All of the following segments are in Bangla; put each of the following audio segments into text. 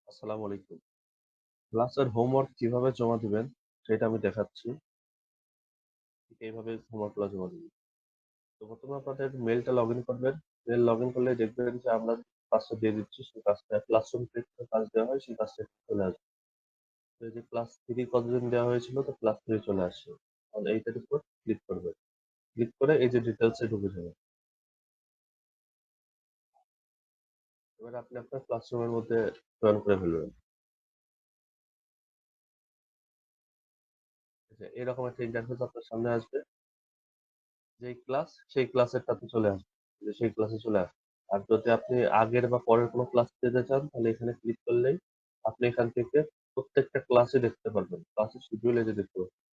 আসসালামু আলাইকুম। ক্লাসের হোমওয়ার্ক কিভাবে জমা দিবেন সেটা আমি দেখাচ্ছি। ঠিক এইভাবে হোমওয়ার্কগুলো জমা দিবেন। তো প্রথমে আপনাদের মেইলটা লগইন করবেন। মেইল লগইন করলেই দেখবেন যে আমরা কাজটা দিয়ে দিচ্ছি সেই কাজটা ক্লাসরুম থেকে কাজ দেওয়া হয় সেই কাজটা চলে আসবে। তো এই যে ক্লাস 3 কতদিন দেওয়া হয়েছিল তো ক্লাস 3 চলে আসছে। তাহলে এইটার উপর ক্লিক করবেন। ক্লিক করে এই যে ডিটেইলস এ ঢুকে যাবেন। এবার আপনি আপনার ক্লাসরুমের মধ্যে জয়েন করে ফেলবেন। এই যে এরকম একটা ইন্টারফেস আপনার সামনে আসবে। যেই ক্লাস সেই ক্লাসেরটাতে চলে আসবে। যে সেই ক্লাসে চলে আসবে। আর যদি আপনি আগের বা পরের কোনো ক্লাস যেতে চান তাহলে এখানে ক্লিক করলেই আপনি এখান থেকে প্রত্যেকটা ক্লাসই দেখতে পারবেন। ক্লাসের শিডিউল এই যে দেখতে পাচ্ছেন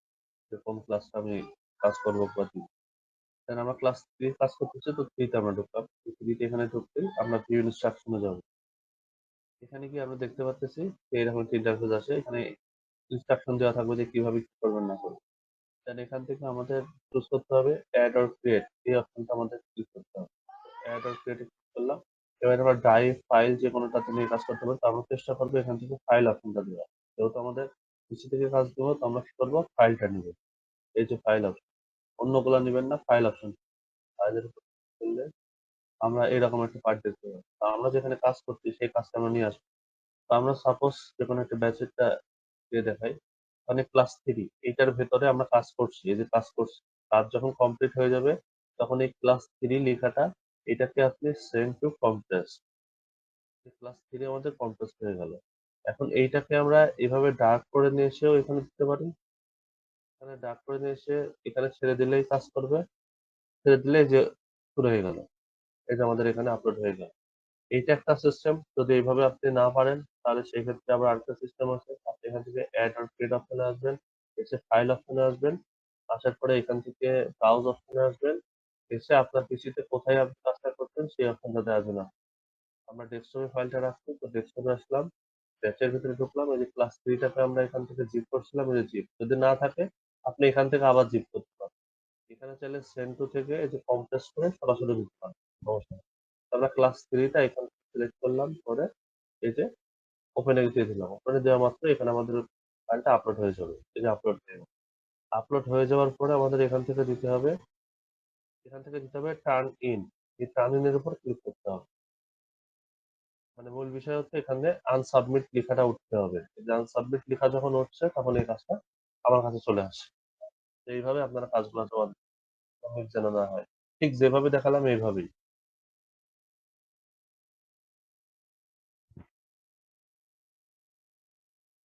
যে কোন ক্লাসটা আমি কাজ করব বা কি। দেন আমরা ক্লাস 3 কাজ করতেছি তো 3 তে আমরা ঢুকলাম। 3 তে এখানে ঢুকতেই আমরা ভিউ ইনস্ট্রাকশন এ যাব। এখানে গিয়ে আমরা দেখতে পারতেছি যে এরকম একটা ইন্টারফেস আসে। এখানে ইনস্ট্রাকশন দেওয়া থাকবে যে কিভাবে কি করবেন না করবেন। দেন এখান থেকে আমাদের চুজ করতে হবে এড অর ক্রিয়েট এই অপশনটা আমাদের ক্লিক করতে হবে। এড অর ক্রিয়েট এ ক্লিক করলাম। এবার আমরা ড্রাইভ ফাইল যে কোনোটাতে নিয়ে কাজ করতে পারি তো আমরা চেষ্টা করবো এখান থেকে ফাইল অপশনটা দেওয়া। যেহেতু আমাদের পিসি থেকে কাজ দেবো তো আমরা কি করবো ফাইলটা নিব। এই যে ফাইল অপশন অন্যগুলো নেবেন না ফাইল অপশন ফাইলের উপর click করলে আমরা এরকম একটা পার্ট দেখতে পাবো। তো আমরা যেখানে কাজ করছি সেই কাজটা আমরা নিয়ে আসবো। তো আমরা সাপোজ যে কোনো একটা ব্যাচেরটা দিয়ে দেখাই মানে ক্লাস 3 এইটার ভেতরে আমরা কাজ করছি এই যে কাজ করছি কাজ যখন কমপ্লিট হয়ে যাবে তখন এই ক্লাস 3 লেখাটা এটাকে আপনি সেন্ড টু কম্প্রেস ক্লাস 3 আমাদের কম্প্রেস হয়ে গেল। এখন এইটাকে আমরা এভাবে ডার্ক করে নিয়ে এসেও এখানে দিতে পারি। এখানে ডার্ক করে নিয়ে এসে এখানে ছেড়ে দিলেই কাজ করবে। ছেড়ে দিলে এই যে শুরু হয়ে গেল। এই যে আমাদের এখানে আপলোড হয়ে গেল। এইটা একটা সিস্টেম। যদি এইভাবে আপনি না পারেন তাহলে সেক্ষেত্রে আবার আরেকটা সিস্টেম আছে। আপনি এখান থেকে অ্যাড অর ক্রিয়েট অপশনে আসবেন। এসে ফাইল অপশনে আসবেন। আসার পরে এখান থেকে ব্রাউজ অপশনে আসবেন। এসে আপনার পিসিতে কোথায় আপনি কাজটা করছেন সেই অপশনটাতে আসবেন। আমরা ডেস্কটপে ফাইলটা রাখছি তো ডেস্কটপে আসলাম। ব্যাচের ভিতরে ঢুকলাম। এই যে ক্লাস 3 টাতে আমরা এখান থেকে জিপ করছিলাম এই যে জিপ। যদি না থাকে আপনি এখান থেকে আবার জিপ করতে পারেন। এখানে চাইলে সেন্ড টু থেকে এই যে কম্প্রেস করে সরাসরি দিতে পারেন। সমস্যা নেই। তো আমরা ক্লাস 3 টা এখান থেকে সিলেক্ট করলাম করে এই যে ওপেন এ দিয়ে দিলাম। ওপেনে দেওয়া মাত্র এখানে আমাদের ফাইলটা আপলোড হয়ে যাবে। এই যে আপলোড হয়ে গেল। আপলোড হয়ে যাওয়ার পরে আমাদের এখান থেকে দিতে হবে টার্ন ইন। এই টার্ন ইন এর উপর ক্লিক করতে হবে। মানে মূল বিষয় হচ্ছে এখানে আনসাবমিট লেখাটা উঠতে হবে। এই যে আনসাবমিট লেখা যখন উঠছে তখন এই কাজটা আমার কাছে চলে আসে। তো এইভাবে আপনারা কাজগুলো জমা দিন। যেন না হয়। ঠিক যেভাবে দেখালাম এইভাবেই।